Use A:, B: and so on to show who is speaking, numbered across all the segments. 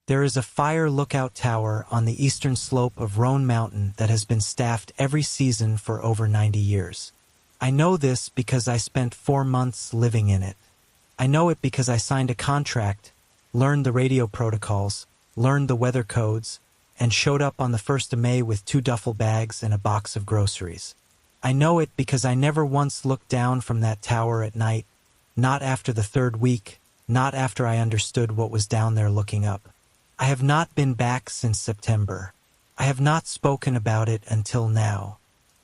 A: There is a fire lookout tower on the eastern slope of Roan Mountain that has been staffed every season for over 90 years. I know this because I spent 4 months living in it. I know it because I signed a contract, learned the radio protocols, learned the weather codes, and showed up on the 1st of May with 2 duffel bags and a box of groceries. I know it because I never once looked down from that tower at night, not after the 3rd week, not after I understood what was down there looking up. I have not been back since September. I have not spoken about it until now.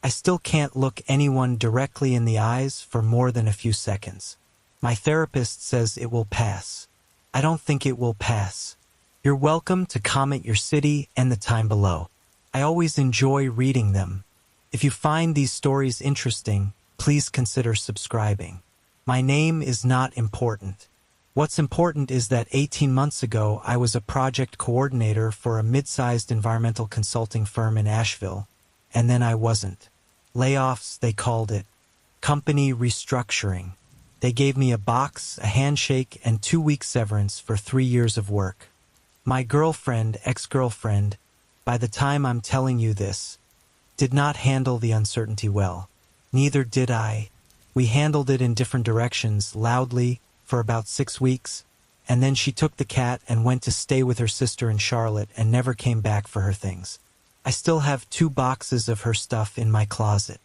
A: I still can't look anyone directly in the eyes for more than a few seconds. My therapist says it will pass. I don't think it will pass. You're welcome to comment your city and the time below. I always enjoy reading them. If you find these stories interesting, please consider subscribing. My name is not important. What's important is that 18 months ago I was a project coordinator for a mid-sized environmental consulting firm in Asheville, and then I wasn't. Layoffs, they called it. Company restructuring. They gave me a box, a handshake, and 2-week severance for 3 years of work. My girlfriend, ex-girlfriend, by the time I'm telling you this, did not handle the uncertainty well. Neither did I. We handled it in different directions, loudly, for about 6 weeks, and then she took the cat and went to stay with her sister in Charlotte and never came back for her things. I still have 2 boxes of her stuff in my closet.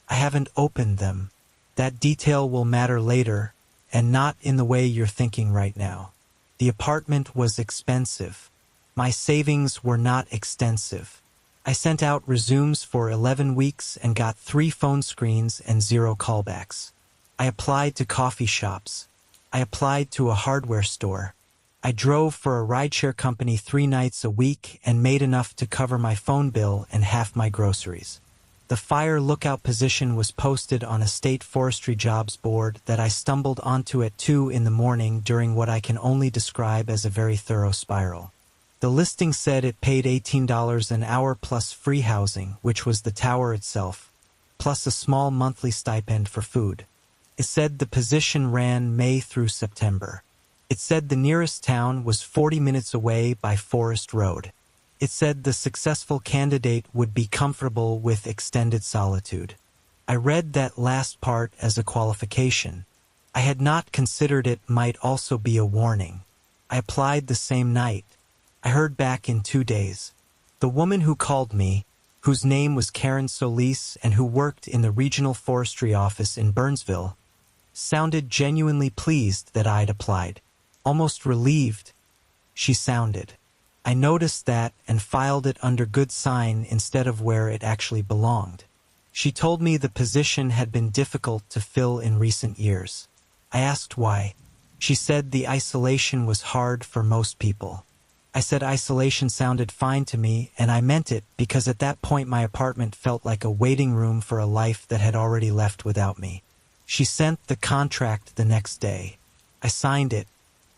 A: I haven't opened them. That detail will matter later, and not in the way you're thinking right now. The apartment was expensive. My savings were not extensive. I sent out resumes for 11 weeks and got 3 phone screens and 0 callbacks. I applied to coffee shops. I applied to a hardware store. I drove for a rideshare company 3 nights a week and made enough to cover my phone bill and half my groceries. The fire lookout position was posted on a state forestry jobs board that I stumbled onto at 2 in the morning during what I can only describe as a very thorough spiral. The listing said it paid $18 an hour plus free housing, which was the tower itself, plus a small monthly stipend for food. It said the position ran May through September. It said the nearest town was 40 minutes away by Forest Road. It said the successful candidate would be comfortable with extended solitude. I read that last part as a qualification. I had not considered it might also be a warning. I applied the same night. I heard back in 2 days. The woman who called me, whose name was Karen Solis and who worked in the regional forestry office in Burnsville, sounded genuinely pleased that I'd applied. Almost relieved, she sounded. I noticed that and filed it under good sign instead of where it actually belonged. She told me the position had been difficult to fill in recent years. I asked why. She said the isolation was hard for most people. I said isolation sounded fine to me, and I meant it because at that point my apartment felt like a waiting room for a life that had already left without me. She sent the contract the next day. I signed it.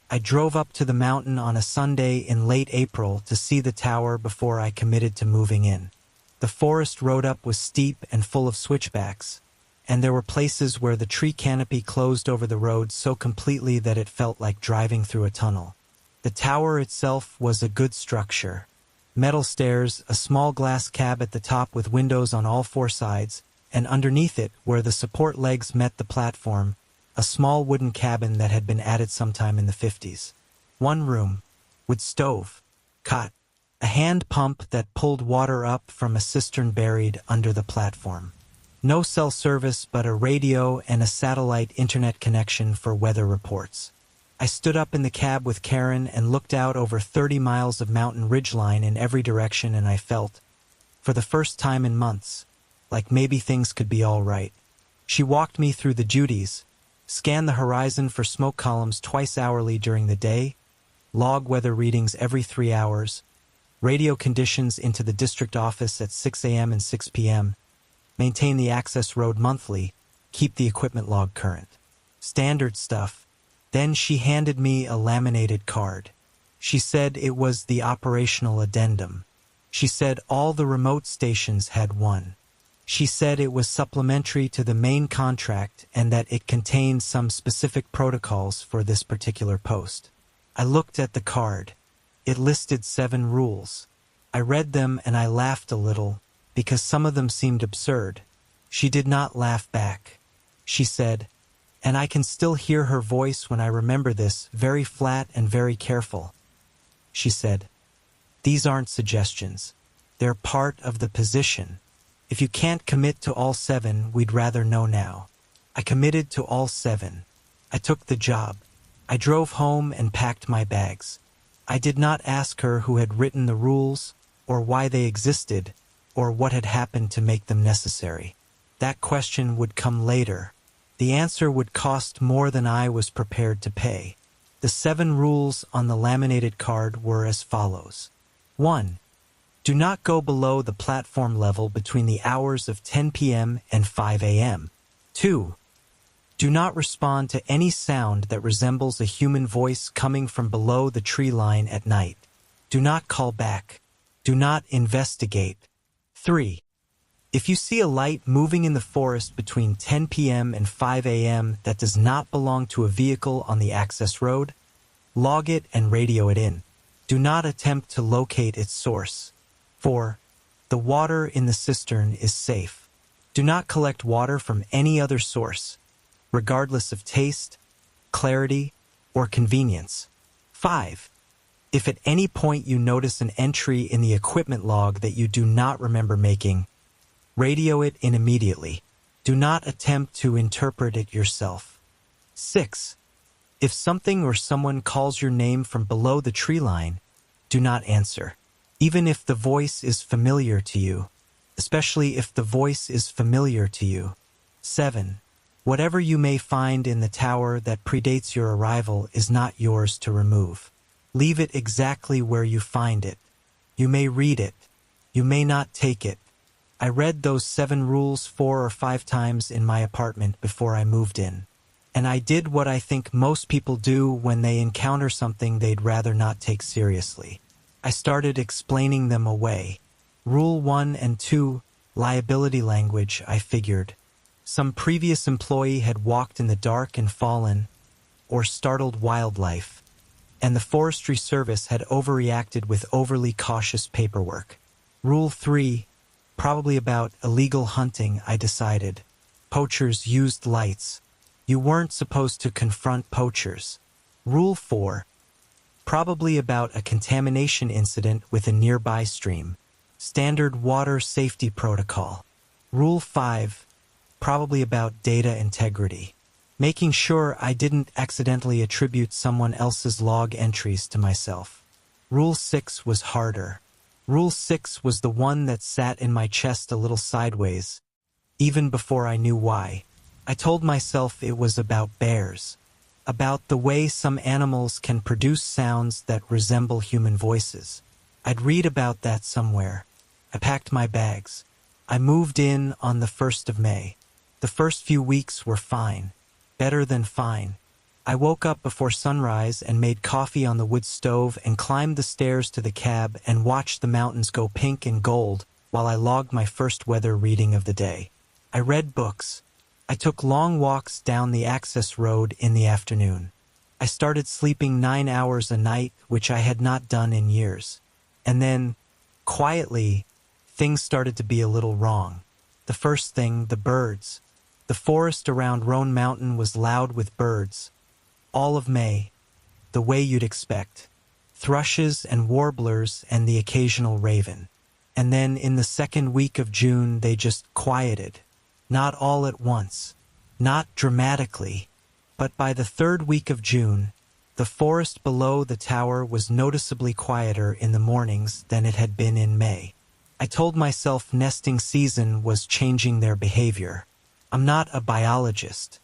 A: I drove up to the mountain on a Sunday in late April to see the tower before I committed to moving in. The forest road up was steep and full of switchbacks, and there were places where the tree canopy closed over the road so completely that it felt like driving through a tunnel. The tower itself was a good structure. Metal stairs, a small glass cab at the top with windows on all 4 sides, and underneath it, where the support legs met the platform, a small wooden cabin that had been added sometime in the 50s. 1 room, with stove, cot, a hand pump that pulled water up from a cistern buried under the platform. No cell service but a radio and a satellite internet connection for weather reports. I stood up in the cab with Karen and looked out over 30 miles of mountain ridgeline in every direction, and I felt, for the first time in months, like maybe things could be all right. She walked me through the duties, scanned the horizon for smoke columns twice hourly during the day, log weather readings every 3 hours, radio conditions into the district office at 6 a.m. and 6 p.m., maintain the access road monthly, keep the equipment log current. Standard stuff. Then she handed me a laminated card. She said it was the operational addendum. She said all the remote stations had one. She said it was supplementary to the main contract and that it contained some specific protocols for this particular post. I looked at the card. It listed 7 rules. I read them and I laughed a little, because some of them seemed absurd. She did not laugh back. She said, and I can still hear her voice when I remember this, very flat and very careful. She said, "These aren't suggestions. They're part of the position. If you can't commit to all 7, we'd rather know now." I committed to all 7. I took the job. I drove home and packed my bags. I did not ask her who had written the rules, or why they existed, or what had happened to make them necessary. That question would come later. The answer would cost more than I was prepared to pay. The 7 rules on the laminated card were as follows. 1. Do not go below the platform level between the hours of 10 p.m. and 5 a.m. 2. Do not respond to any sound that resembles a human voice coming from below the tree line at night. Do not call back. Do not investigate. 3. If you see a light moving in the forest between 10 p.m. and 5 a.m. that does not belong to a vehicle on the access road, log it and radio it in. Do not attempt to locate its source. 4. The water in the cistern is safe. Do not collect water from any other source, regardless of taste, clarity, or convenience. 5. If at any point you notice an entry in the equipment log that you do not remember making, radio it in immediately. Do not attempt to interpret it yourself. 6. If something or someone calls your name from below the tree line, do not answer, even if the voice is familiar to you, especially if the voice is familiar to you. 7. Whatever you may find in the tower that predates your arrival is not yours to remove. Leave it exactly where you find it. You may read it. You may not take it. I read those 7 rules 4 or 5 times in my apartment before I moved in. And I did what I think most people do when they encounter something they'd rather not take seriously. I started explaining them away. Rule 1 and 2, liability language, I figured. Some previous employee had walked in the dark and fallen, or startled wildlife, and the Forestry Service had overreacted with overly cautious paperwork. Rule 3, probably about illegal hunting, I decided. Poachers used lights. You weren't supposed to confront poachers. Rule 4, probably about a contamination incident with a nearby stream. Standard water safety protocol. Rule 5, probably about data integrity. Making sure I didn't accidentally attribute someone else's log entries to myself. Rule 6 was harder. Rule 6 was the one that sat in my chest a little sideways, even before I knew why. I told myself it was about bears, about the way some animals can produce sounds that resemble human voices. I'd read about that somewhere. I packed my bags. I moved in on the 1st of May. The first few weeks were fine, better than fine. I woke up before sunrise and made coffee on the wood stove and climbed the stairs to the cab and watched the mountains go pink and gold while I logged my first weather reading of the day. I read books. I took long walks down the access road in the afternoon. I started sleeping 9 hours a night, which I had not done in years. And then, quietly, things started to be a little wrong. The first thing, the birds. The forest around Roan Mountain was loud with birds. All of May, the way you'd expect. Thrushes and warblers and the occasional raven. And then in the second week of June they just quieted. Not all at once, not dramatically, but by the third week of June, the forest below the tower was noticeably quieter in the mornings than it had been in May. I told myself nesting season was changing their behavior. I'm not a biologist.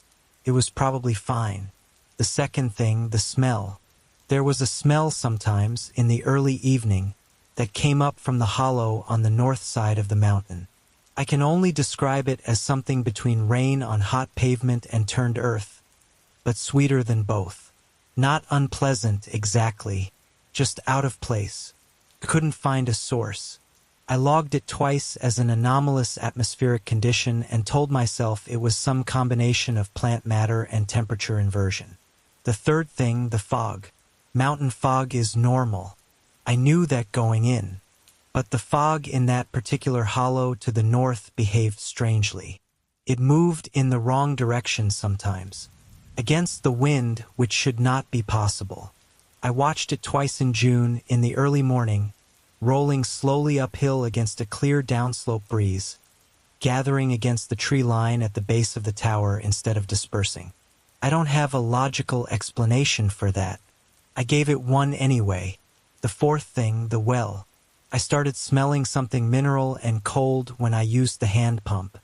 A: It was probably fine. The second thing, the smell. There was a smell sometimes in the early evening that came up from the hollow on the north side of the mountain. I can only describe it as something between rain on hot pavement and turned earth, but sweeter than both. Not unpleasant exactly, just out of place. I couldn't find a source. I logged it twice as an anomalous atmospheric condition and told myself it was some combination of plant matter and temperature inversion. The third thing, the fog. Mountain fog is normal. I knew that going in. But the fog in that particular hollow to the north behaved strangely. It moved in the wrong direction sometimes, against the wind, which should not be possible. I watched it twice in June, in the early morning, rolling slowly uphill against a clear downslope breeze, gathering against the tree line at the base of the tower instead of dispersing. I don't have a logical explanation for that. I gave it one anyway. The fourth thing, the well. I started smelling something mineral and cold when I used the hand pump.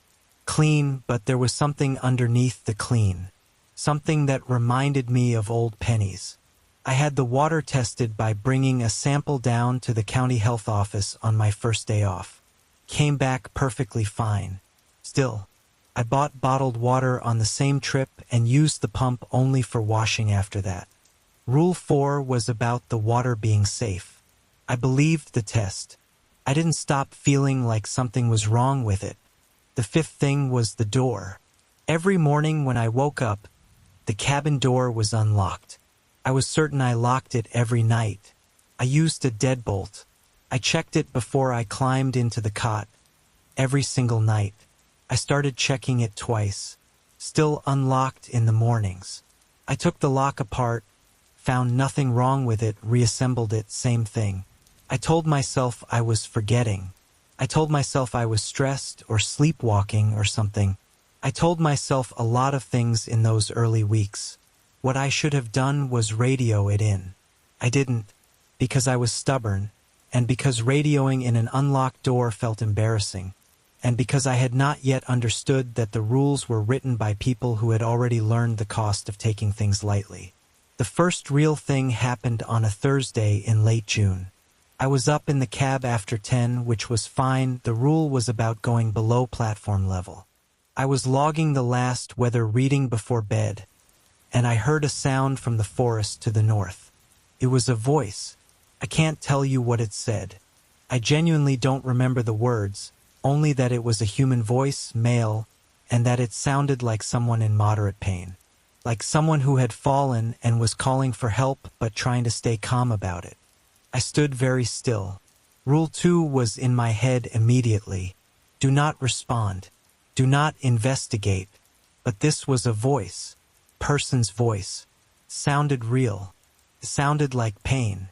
A: Clean, but there was something underneath the clean. Something that reminded me of old pennies. I had the water tested by bringing a sample down to the county health office on my first day off. Came back perfectly fine. Still, I bought bottled water on the same trip and used the pump only for washing after that. Rule 4 was about the water being safe. I believed the test. I didn't stop feeling like something was wrong with it. The fifth thing was the door. Every morning when I woke up, the cabin door was unlocked. I was certain I locked it every night. I used a deadbolt. I checked it before I climbed into the cot. Every single night. I started checking it twice. Still unlocked in the mornings. I took the lock apart, found nothing wrong with it, reassembled it, same thing. I told myself I was forgetting. I told myself I was stressed or sleepwalking or something. I told myself a lot of things in those early weeks. What I should have done was radio it in. I didn't, because I was stubborn, and because radioing in an unlocked door felt embarrassing, and because I had not yet understood that the rules were written by people who had already learned the cost of taking things lightly. The first real thing happened on a Thursday in late June. I was up in the cab after 10, which was fine. The rule was about going below platform level. I was logging the last weather reading before bed, and I heard a sound from the forest to the north. It was a voice. I can't tell you what it said. I genuinely don't remember the words, only that it was a human voice, male, and that it sounded like someone in moderate pain. Like someone who had fallen and was calling for help but trying to stay calm about it. I stood very still. Rule 2 was in my head immediately. Do not respond. Do not investigate. But this was a voice. Person's voice. Sounded real. Sounded like pain.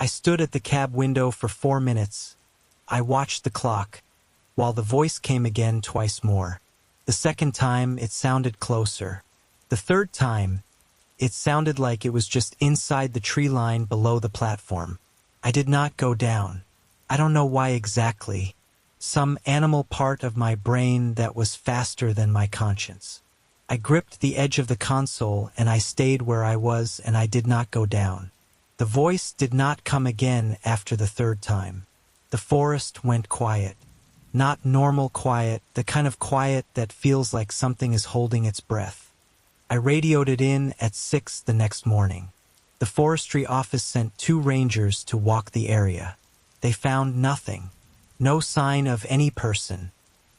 A: I stood at the cab window for 4 minutes. I watched the clock, while the voice came again twice more. The second time, it sounded closer. The third time, it sounded like it was just inside the tree line below the platform. I did not go down. I don't know why exactly. Some animal part of my brain that was faster than my conscience. I gripped the edge of the console and I stayed where I was and I did not go down. The voice did not come again after the third time. The forest went quiet. Not normal quiet, the kind of quiet that feels like something is holding its breath. I radioed it in at 6 the next morning. The forestry office sent 2 rangers to walk the area. They found nothing. No sign of any person.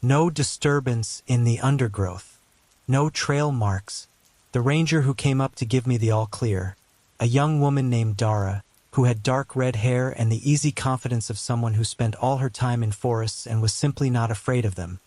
A: No disturbance in the undergrowth. No trail marks. The ranger who came up to give me the all clear, a young woman named Dara, who had dark red hair and the easy confidence of someone who spent all her time in forests and was simply not afraid of them.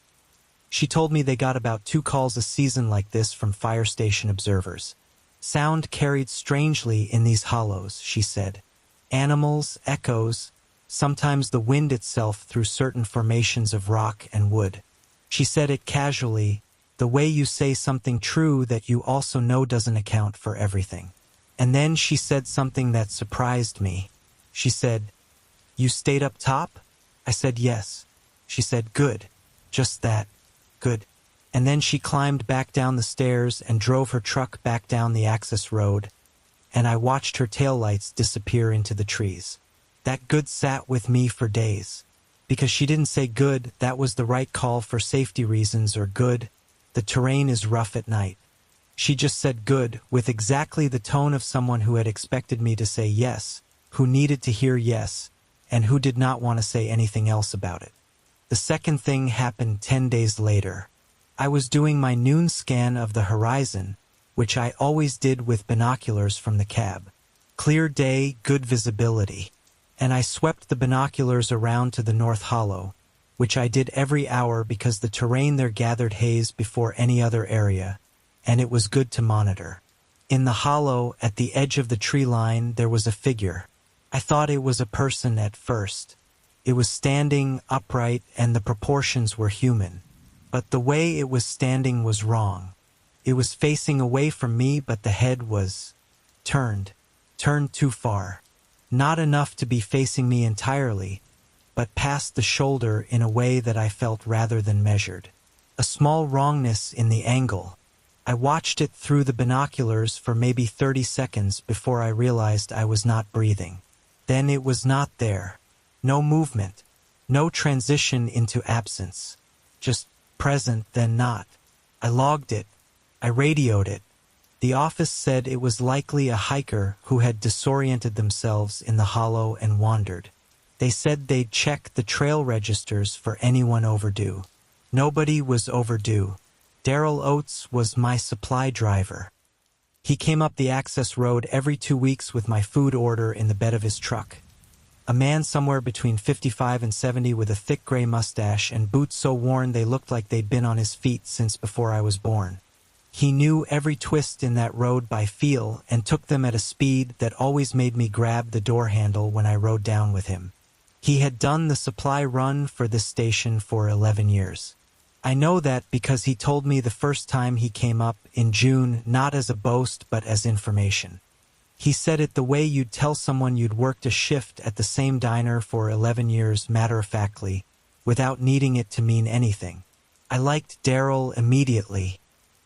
A: She told me they got about 2 calls a season like this from fire station observers. Sound carried strangely in these hollows, she said. Animals, echoes, sometimes the wind itself through certain formations of rock and wood. She said it casually, the way you say something true that you also know doesn't account for everything. And then she said something that surprised me. She said, "You stayed up top?" I said yes. She said, "Good. Just that. Good." And then she climbed back down the stairs and drove her truck back down the access road, and I watched her taillights disappear into the trees. That good sat with me for days. Because she didn't say good, that was the right call for safety reasons, or good, the terrain is rough at night. She just said good, with exactly the tone of someone who had expected me to say yes, who needed to hear yes, and who did not want to say anything else about it. The second thing happened 10 days later. I was doing my noon scan of the horizon, which I always did with binoculars from the cab. Clear day, good visibility. and I swept the binoculars around to the North Hollow, which I did every hour because the terrain there gathered haze before any other area, and it was good to monitor. In the hollow, at the edge of the tree line, there was a figure. I thought it was a person at first. It was standing upright and the proportions were human. But the way it was standing was wrong. It was facing away from me, but the head was turned too far. Not enough to be facing me entirely, but past the shoulder in a way that I felt rather than measured. A small wrongness in the angle. I watched it through the binoculars for maybe 30 seconds before I realized I was not breathing. Then it was not there. No movement. No transition into absence. Just present, then not. I logged it. I radioed it. The office said it was likely a hiker who had disoriented themselves in the hollow and wandered. They said they'd check the trail registers for anyone overdue. Nobody was overdue. Daryl Oates was my supply driver. He came up the access road every 2 weeks with my food order in the bed of his truck. A man somewhere between 55 and 70 with a thick gray mustache and boots so worn they looked like they'd been on his feet since before I was born. He knew every twist in that road by feel and took them at a speed that always made me grab the door handle when I rode down with him. He had done the supply run for this station for 11 years. I know that because he told me the first time he came up in June, not as a boast but as information. He said it the way you'd tell someone you'd worked a shift at the same diner for 11 years matter-of-factly, without needing it to mean anything. I liked Daryl immediately.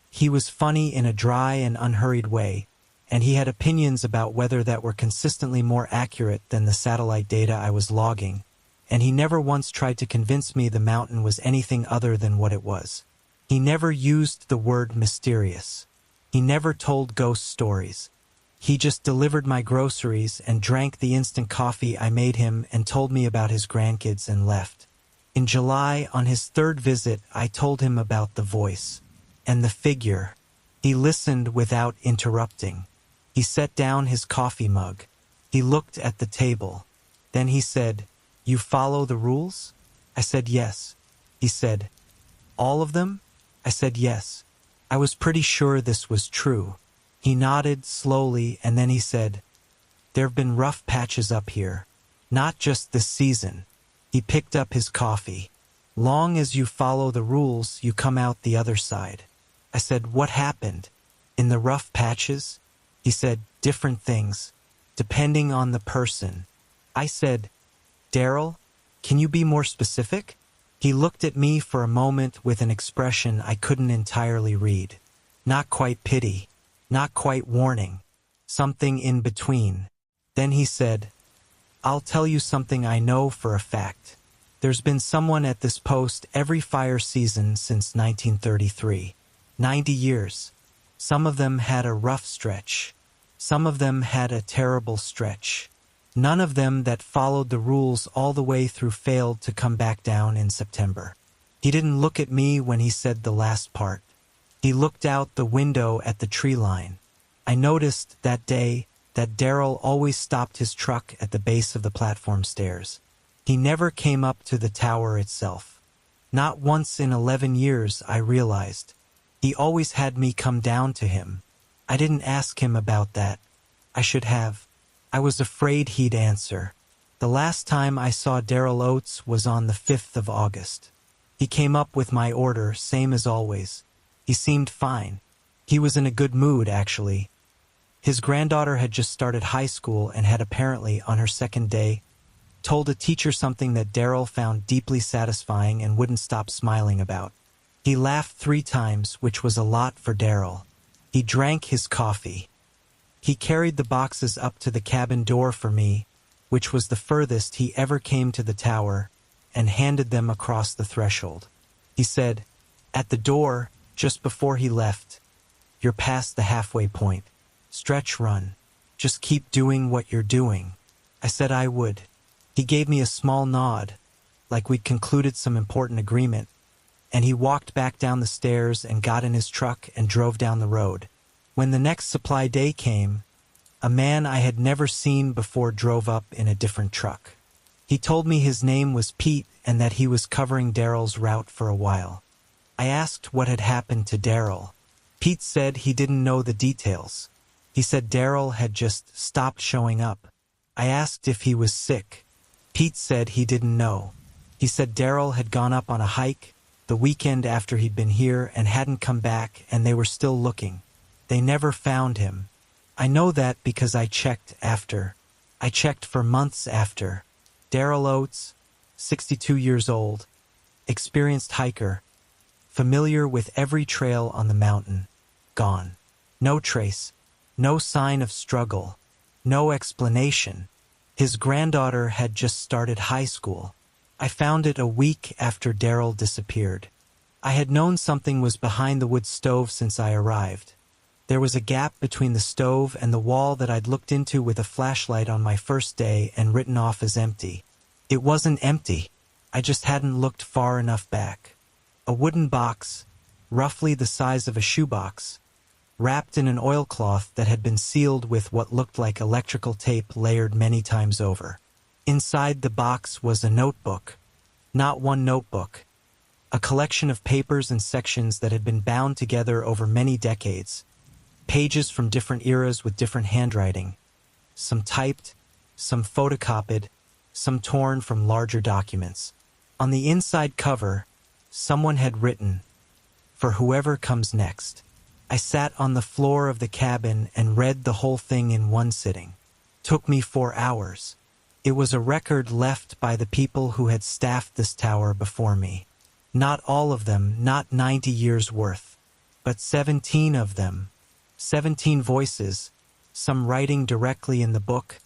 A: He was funny in a dry and unhurried way, and he had opinions about weather that were consistently more accurate than the satellite data I was logging, and he never once tried to convince me the mountain was anything other than what it was. He never used the word mysterious. He never told ghost stories. He just delivered my groceries and drank the instant coffee I made him and told me about his grandkids and left. In July, on his third visit, I told him about the voice and the figure. He listened without interrupting. He set down his coffee mug. He looked at the table. Then he said, "You follow the rules?" I said yes. He said, "All of them?" I said yes. I was pretty sure this was true. He nodded slowly and then he said, "There've been rough patches up here. Not just this season." He picked up his coffee. "Long as you follow the rules, you come out the other side." I said, "What happened? In the rough patches?" He said, "Different things, depending on the person." I said, "Daryl, can you be more specific?" He looked at me for a moment with an expression I couldn't entirely read. Not quite pity, not quite warning, something in between. Then he said, "I'll tell you something I know for a fact. There's been someone at this post every fire season since 1933. 90 years. Some of them had a rough stretch. Some of them had a terrible stretch. None of them that followed the rules all the way through failed to come back down in September." He didn't look at me when he said the last part. He looked out the window at the tree line. I noticed that day that Daryl always stopped his truck at the base of the platform stairs. He never came up to the tower itself. Not once in 11 years, I realized. He always had me come down to him. I didn't ask him about that. I should have. I was afraid he'd answer. The last time I saw Daryl Oates was on the 5th of August. He came up with my order, same as always. He seemed fine. He was in a good mood, actually. His granddaughter had just started high school and had apparently, on her second day, told a teacher something that Daryl found deeply satisfying and wouldn't stop smiling about. He laughed 3 times, which was a lot for Daryl. He drank his coffee. He carried the boxes up to the cabin door for me, which was the furthest he ever came to the tower, and handed them across the threshold. He said, at the door, just before he left, "You're past the halfway point. Stretch run. Just keep doing what you're doing." I said I would. He gave me a small nod, like we'd concluded some important agreement, and he walked back down the stairs and got in his truck and drove down the road. When the next supply day came, A man I had never seen before drove up in a different truck. He told me his name was Pete and that he was covering Daryl's route for a while. I asked what had happened to Daryl. Pete said he didn't know the details. He said Daryl had just stopped showing up. I asked if he was sick. Pete said he didn't know. He said Daryl had gone up on a hike the weekend after he'd been here and hadn't come back, and they were still looking. They never found him. I know that because I checked after. I checked for months after. Daryl Oates, 62 years old, experienced hiker, familiar with every trail on the mountain, gone. No trace, no sign of struggle, no explanation. His granddaughter had just started high school. I found it a week after Daryl disappeared. I had known something was behind the wood stove since I arrived. There was a gap between the stove and the wall that I'd looked into with a flashlight on my first day and written off as empty. It wasn't empty. I just hadn't looked far enough back. A wooden box, roughly the size of a shoebox, wrapped in an oilcloth that had been sealed with what looked like electrical tape layered many times over. Inside the box was a notebook. Not one notebook. A collection of papers and sections that had been bound together over many decades. Pages from different eras with different handwriting. Some typed, some photocopied, some torn from larger documents. On the inside cover, someone had written, "For whoever comes next." I sat on the floor of the cabin and read the whole thing in one sitting. Took me 4 hours. It was a record left by the people who had staffed this tower before me. Not all of them, not 90 years worth, but 17 of them. 17 voices, some writing directly in the book,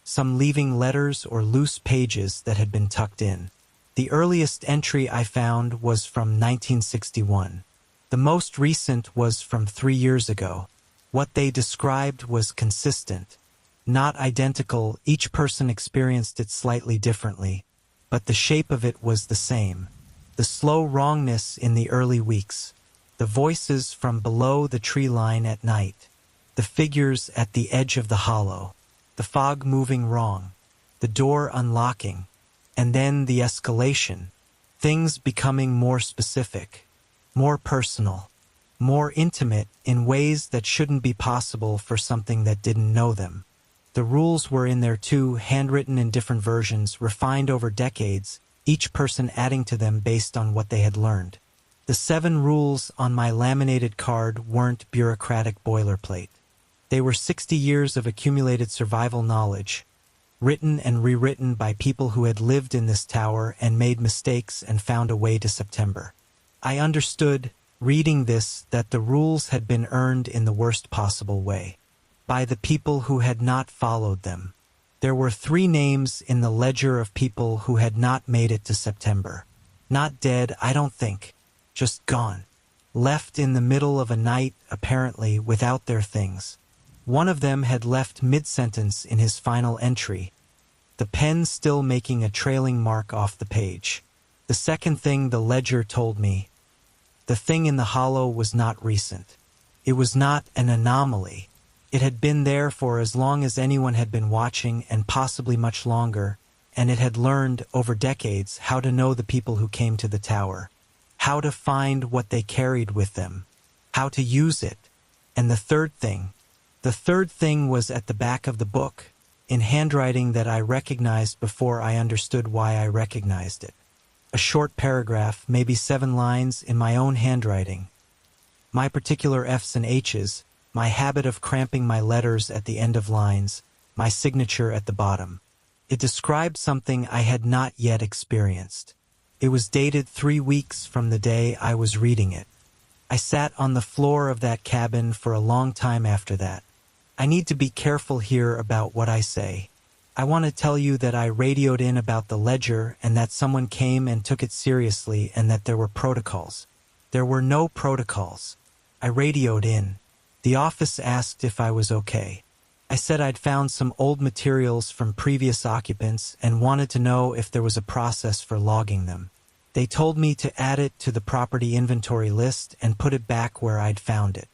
A: some leaving letters or loose pages that had been tucked in. The earliest entry I found was from 1961. The most recent was from 3 years ago. What they described was consistent, not identical. Each person experienced it slightly differently, but the shape of it was the same. The slow wrongness in the early weeks. The voices from below the tree line at night, the figures at the edge of the hollow, the fog moving wrong, the door unlocking, and then the escalation, things becoming more specific, more personal, more intimate in ways that shouldn't be possible for something that didn't know them. The rules were in there too, handwritten in different versions, refined over decades, each person adding to them based on what they had learned. The 7 rules on my laminated card weren't bureaucratic boilerplate. They were 60 years of accumulated survival knowledge, written and rewritten by people who had lived in this tower and made mistakes and found a way to September. I understood, reading this, that the rules had been earned in the worst possible way, by the people who had not followed them. There were 3 names in the ledger of people who had not made it to September. Not dead, I don't think. Just gone. Left in the middle of a night, apparently, without their things. One of them had left mid-sentence in his final entry, the pen still making a trailing mark off the page. The second thing the ledger told me, the thing in the hollow was not recent. It was not an anomaly. It had been there for as long as anyone had been watching, and possibly much longer, and it had learned, over decades, how to know the people who came to the tower. How to find what they carried with them, how to use it. And the third thing was at the back of the book, in handwriting that I recognized before I understood why I recognized it. A short paragraph, maybe 7 lines, in my own handwriting. My particular F's and H's, my habit of cramping my letters at the end of lines, my signature at the bottom. It described something I had not yet experienced. It was dated 3 weeks from the day I was reading it. I sat on the floor of that cabin for a long time after that. I need to be careful here about what I say. I want to tell you that I radioed in about the ledger and that someone came and took it seriously and that there were protocols. There were no protocols. I radioed in. The office asked if I was okay. I said I'd found some old materials from previous occupants and wanted to know if there was a process for logging them. They told me to add it to the property inventory list and put it back where I'd found it.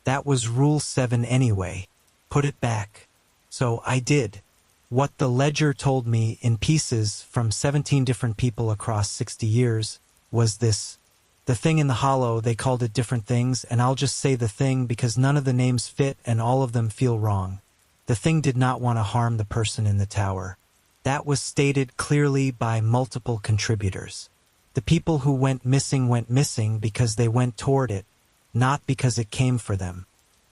A: That was Rule 7 anyway. Put it back. So I did. What the ledger told me in pieces from 17 different people across 60 years was this. The thing in the hollow, they called it different things, and I'll just say the thing because none of the names fit and all of them feel wrong. The thing did not want to harm the person in the tower. That was stated clearly by multiple contributors. The people who went missing because they went toward it, not because it came for them.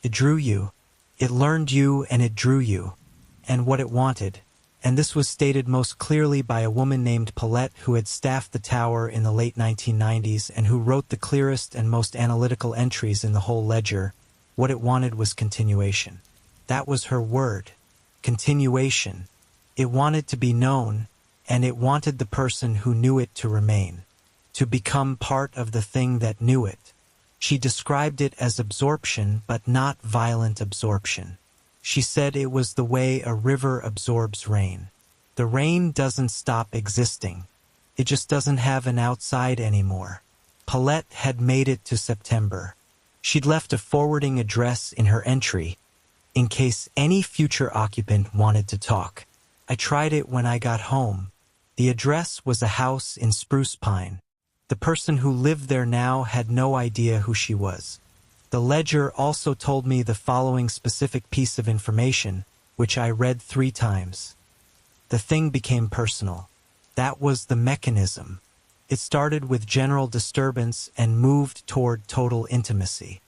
A: It drew you. It learned you and it drew you. And what it wanted. And this was stated most clearly by a woman named Paulette who had staffed the tower in the late 1990s and who wrote the clearest and most analytical entries in the whole ledger. What it wanted was continuation. That was her word. Continuation. It wanted to be known, and it wanted the person who knew it to remain, to become part of the thing that knew it. She described it as absorption, but not violent absorption. She said it was the way a river absorbs rain. The rain doesn't stop existing. It just doesn't have an outside anymore. Paulette had made it to September. She'd left a forwarding address in her entry, in case any future occupant wanted to talk. I tried it when I got home. The address was a house in Spruce Pine. The person who lived there now had no idea who she was. The ledger also told me the following specific piece of information, which I read 3 times. The thing became personal. That was the mechanism. It started with general disturbance and moved toward total intimacy.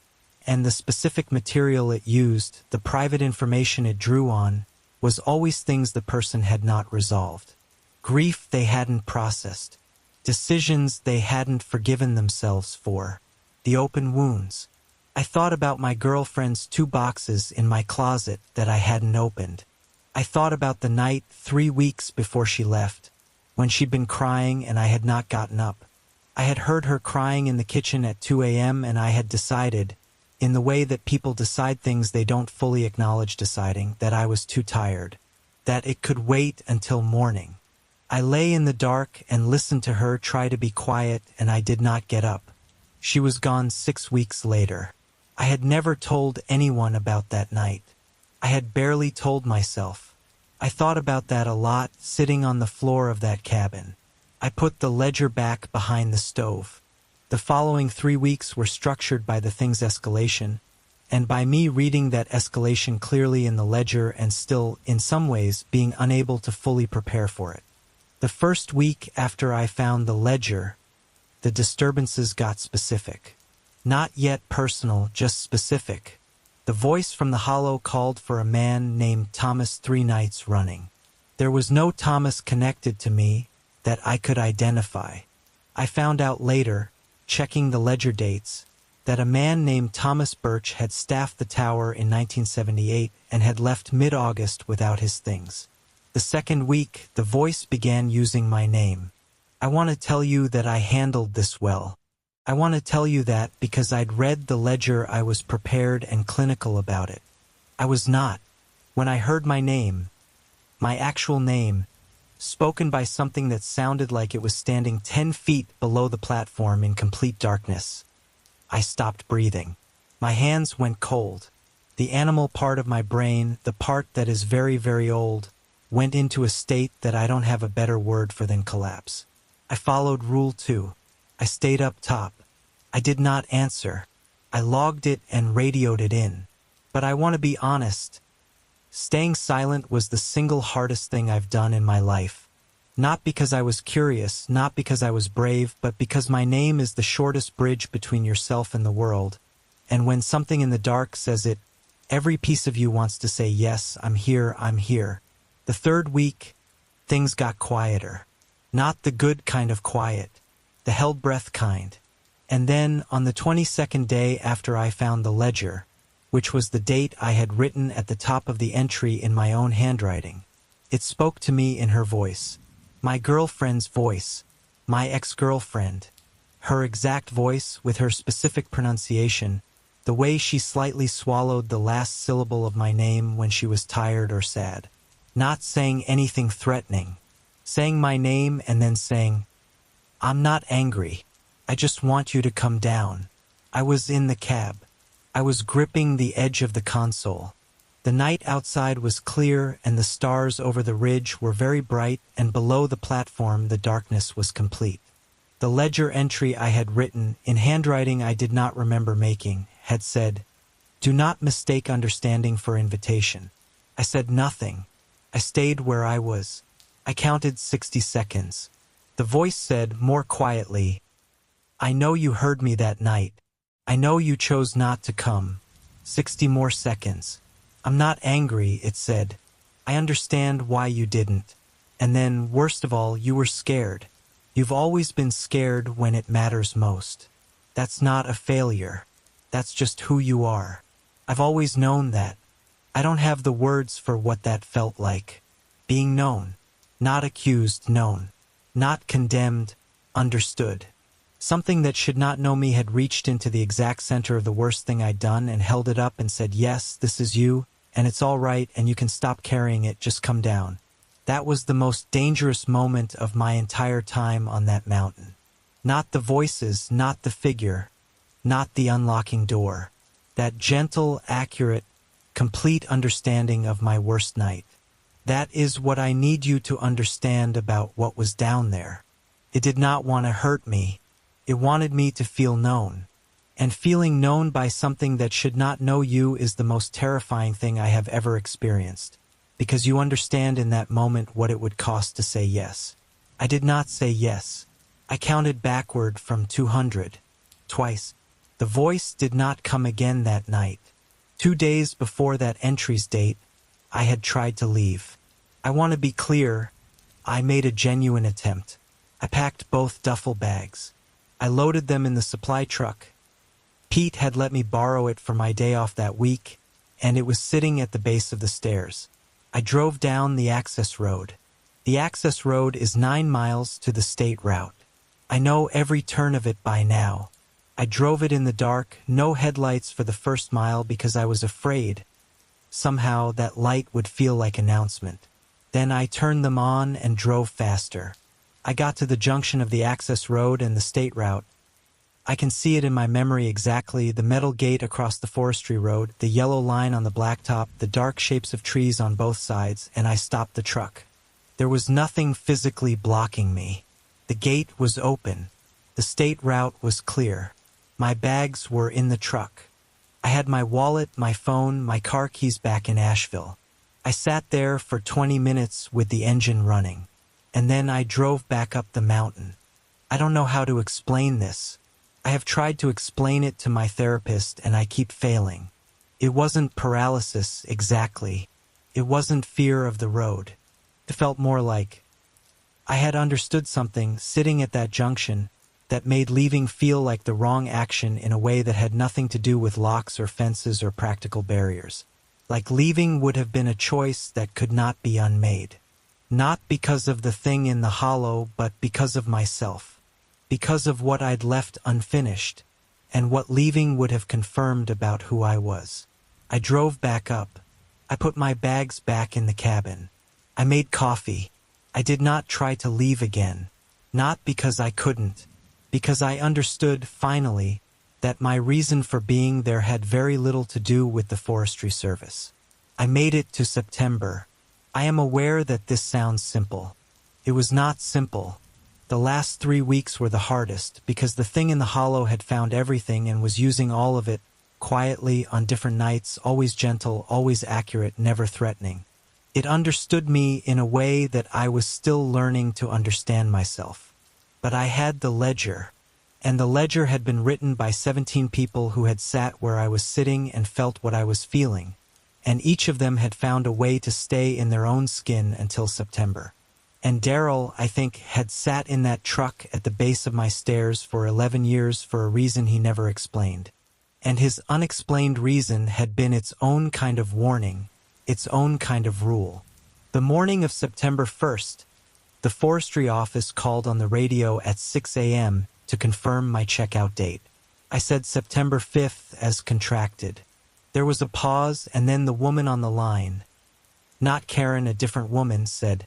A: And the specific material it used, the private information it drew on, was always things the person had not resolved. Grief they hadn't processed. Decisions they hadn't forgiven themselves for. The open wounds. I thought about my girlfriend's 2 boxes in my closet that I hadn't opened. I thought about the night 3 weeks before she left, when she'd been crying and I had not gotten up. I had heard her crying in the kitchen at 2 a.m. and I had decided, in the way that people decide things they don't fully acknowledge deciding, that I was too tired, that it could wait until morning. I lay in the dark and listened to her try to be quiet, and I did not get up. She was gone 6 weeks later. I had never told anyone about that night. I had barely told myself. I thought about that a lot, sitting on the floor of that cabin. I put the ledger back behind the stove. The following 3 weeks were structured by the thing's escalation, and by me reading that escalation clearly in the ledger and still, in some ways, being unable to fully prepare for it. The first week after I found the ledger, the disturbances got specific. Not yet personal, just specific. The voice from the hollow called for a man named Thomas 3 nights running. There was no Thomas connected to me that I could identify. I found out later, checking the ledger dates, that a man named Thomas Birch had staffed the tower in 1978 and had left mid-August without his things. The second week, the voice began using my name. I want to tell you that I handled this well. I want to tell you that because I'd read the ledger I was prepared and clinical about it. I was not. When I heard my name, my actual name, spoken by something that sounded like it was standing 10 feet below the platform in complete darkness, I stopped breathing. My hands went cold. The animal part of my brain, the part that is very, very old, went into a state that I don't have a better word for than collapse. I followed Rule 2. I stayed up top. I did not answer. I logged it and radioed it in. But I want to be honest. Staying silent was the single hardest thing I've done in my life. Not because I was curious, not because I was brave, but because my name is the shortest bridge between yourself and the world. And when something in the dark says it, every piece of you wants to say, yes, I'm here, I'm here. The third week, things got quieter. Not the good kind of quiet, the held breath kind. And then, on the 22nd day after I found the ledger, which was the date I had written at the top of the entry in my own handwriting, it spoke to me in her voice. My girlfriend's voice. My ex-girlfriend. Her exact voice, with her specific pronunciation, the way she slightly swallowed the last syllable of my name when she was tired or sad. Not saying anything threatening. Saying my name and then saying, I'm not angry. I just want you to come down. I was in the cab. I was gripping the edge of the console. The night outside was clear and the stars over the ridge were very bright, and below the platform the darkness was complete. The ledger entry I had written, in handwriting I did not remember making, had said, "Do not mistake understanding for invitation." I said nothing. I stayed where I was. I counted 60 seconds. The voice said, more quietly, "I know you heard me that night. I know you chose not to come." 60 more seconds. "I'm not angry," it said. "I understand why you didn't. And then, worst of all, you were scared. You've always been scared when it matters most. That's not a failure. That's just who you are. I've always known that. I don't have the words for what that felt like. Being known. Not accused, known. Not condemned, understood. Something that should not know me had reached into the exact center of the worst thing I'd done and held it up and said, "Yes, this is you, and it's all right, and you can stop carrying it, just come down." That was the most dangerous moment of my entire time on that mountain. Not the voices, not the figure, not the unlocking door. That gentle, accurate, complete understanding of my worst night. That is what I need you to understand about what was down there. It did not want to hurt me. It wanted me to feel known. And feeling known by something that should not know you is the most terrifying thing I have ever experienced. Because you understand in that moment what it would cost to say yes. I did not say yes. I counted backward from 200. Twice. The voice did not come again that night. 2 days before that entry's date, I had tried to leave. I want to be clear, I made a genuine attempt. I packed both duffel bags. I loaded them in the supply truck. Pete had let me borrow it for my day off that week, and it was sitting at the base of the stairs. I drove down the access road. The access road is 9 miles to the state route. I know every turn of it by now. I drove it in the dark, no headlights for the first mile because I was afraid. Somehow that light would feel like announcement. Then I turned them on and drove faster. I got to the junction of the access road and the state route. I can see it in my memory exactly, the metal gate across the forestry road, the yellow line on the blacktop, the dark shapes of trees on both sides, and I stopped the truck. There was nothing physically blocking me. The gate was open. The state route was clear. My bags were in the truck. I had my wallet, my phone, my car keys back in Asheville. I sat there for 20 minutes with the engine running. And then I drove back up the mountain. I don't know how to explain this. I have tried to explain it to my therapist and I keep failing. It wasn't paralysis, exactly. It wasn't fear of the road. It felt more like I had understood something sitting at that junction that made leaving feel like the wrong action in a way that had nothing to do with locks or fences or practical barriers. Like leaving would have been a choice that could not be unmade. Not because of the thing in the hollow, but because of myself. Because of what I'd left unfinished, and what leaving would have confirmed about who I was. I drove back up. I put my bags back in the cabin. I made coffee. I did not try to leave again. Not because I couldn't, because I understood, finally, that my reason for being there had very little to do with the Forestry Service. I made it to September. I am aware that this sounds simple. It was not simple. The last 3 weeks were the hardest because the thing in the hollow had found everything and was using all of it, quietly, on different nights, always gentle, always accurate, never threatening. It understood me in a way that I was still learning to understand myself. But I had the ledger, and the ledger had been written by 17 people who had sat where I was sitting and felt what I was feeling, and each of them had found a way to stay in their own skin until September. And Daryl, I think, had sat in that truck at the base of my stairs for 11 years for a reason he never explained. And his unexplained reason had been its own kind of warning, its own kind of rule. The morning of September 1st, the forestry office called on the radio at 6 a.m. to confirm my checkout date. I said September 5th as contracted. There was a pause, and then the woman on the line, not Karen, a different woman, said,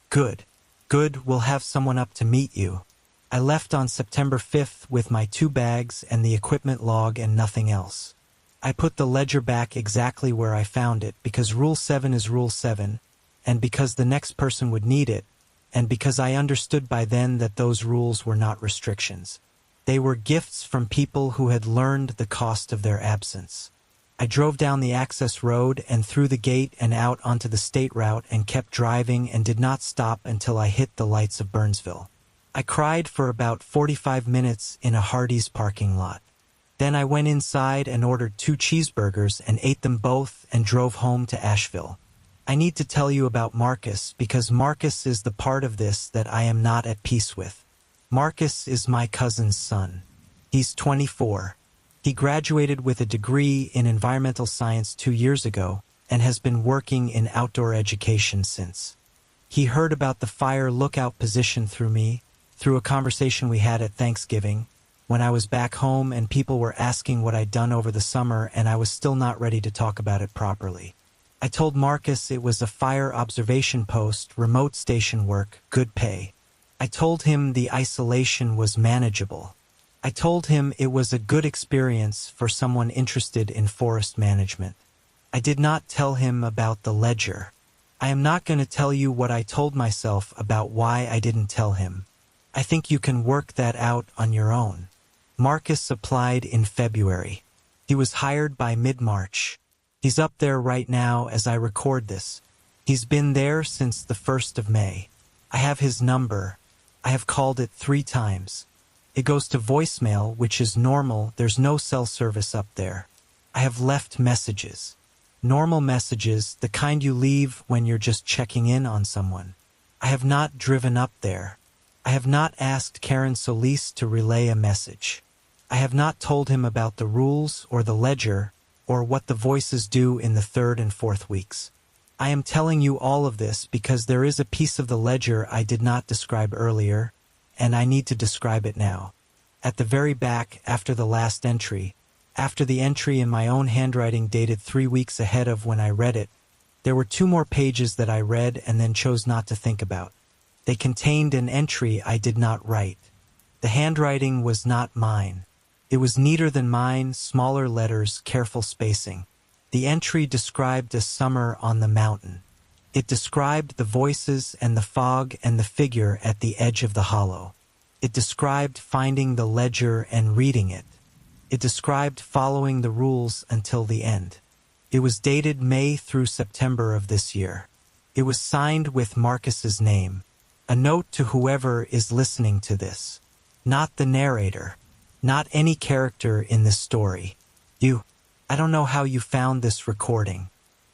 A: "Good. Good, we'll have someone up to meet you." I left on September 5th with my 2 bags and the equipment log and nothing else. I put the ledger back exactly where I found it because Rule 7 is Rule 7, and because the next person would need it, and because I understood by then that those rules were not restrictions. They were gifts from people who had learned the cost of their absence. I drove down the access road and through the gate and out onto the state route and kept driving and did not stop until I hit the lights of Burnsville. I cried for about 45 minutes in a Hardee's parking lot. Then I went inside and ordered 2 cheeseburgers and ate them both and drove home to Asheville. I need to tell you about Marcus because Marcus is the part of this that I am not at peace with. Marcus is my cousin's son. He's 24. He graduated with a degree in environmental science 2 years ago and has been working in outdoor education since. He heard about the fire lookout position through me, through a conversation we had at Thanksgiving, when I was back home and people were asking what I'd done over the summer and I was still not ready to talk about it properly. I told Marcus it was a fire observation post, remote station work, good pay. I told him the isolation was manageable. I told him it was a good experience for someone interested in forest management. I did not tell him about the ledger. I am not going to tell you what I told myself about why I didn't tell him. I think you can work that out on your own. Marcus applied in February. He was hired by mid-March. He's up there right now as I record this. He's been there since the 1st of May. I have his number. I have called it 3 times. It goes to voicemail, which is normal. There's no cell service up there. I have left messages. Normal messages, the kind you leave when you're just checking in on someone. I have not driven up there. I have not asked Karen Solis to relay a message. I have not told him about the rules or the ledger or what the voices do in the 3rd and 4th weeks. I am telling you all of this because there is a piece of the ledger I did not describe earlier, and I need to describe it now. At the very back, after the last entry, after the entry in my own handwriting dated 3 weeks ahead of when I read it, there were 2 more pages that I read and then chose not to think about. They contained an entry I did not write. The handwriting was not mine. It was neater than mine, smaller letters, careful spacing. The entry described a summer on the mountain. It described the voices and the fog and the figure at the edge of the hollow. It described finding the ledger and reading it. It described following the rules until the end. It was dated May through September of this year. It was signed with Marcus's name. A note to whoever is listening to this. Not the narrator. Not any character in this story. You. I don't know how you found this recording.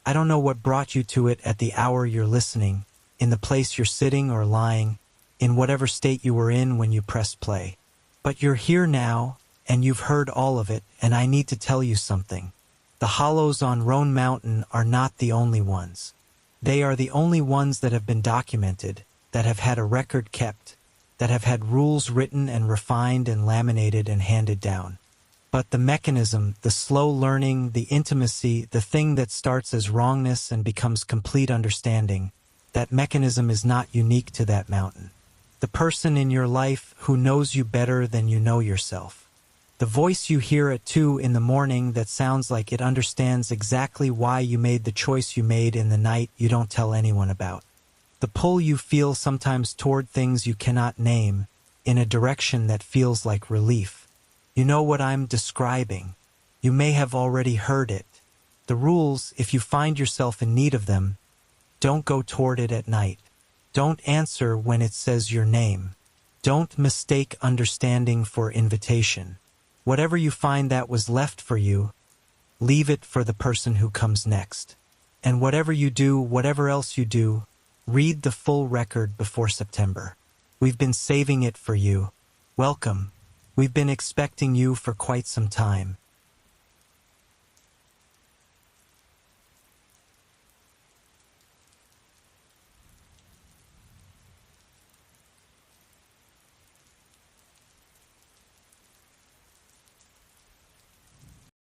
A: I don't know what brought you to it at the hour you're listening, in the place you're sitting or lying, in whatever state you were in when you pressed play. But you're here now, and you've heard all of it, and I need to tell you something. The hollows on Roan Mountain are not the only ones. They are the only ones that have been documented, that have had a record kept, that have had rules written and refined and laminated and handed down. But the mechanism, the slow learning, the intimacy, the thing that starts as wrongness and becomes complete understanding, that mechanism is not unique to that mountain. The person in your life who knows you better than you know yourself. The voice you hear at 2 in the morning that sounds like it understands exactly why you made the choice you made in the night you don't tell anyone about. The pull you feel sometimes toward things you cannot name, in a direction that feels like relief. You know what I'm describing. You may have already heard it. The rules, if you find yourself in need of them, don't go toward it at night. Don't answer when it says your name. Don't mistake understanding for invitation. Whatever you find that was left for you, leave it for the person who comes next. And whatever you do, whatever else you do, read the full record before September. We've been saving it for you. Welcome. We've been expecting you for quite some time.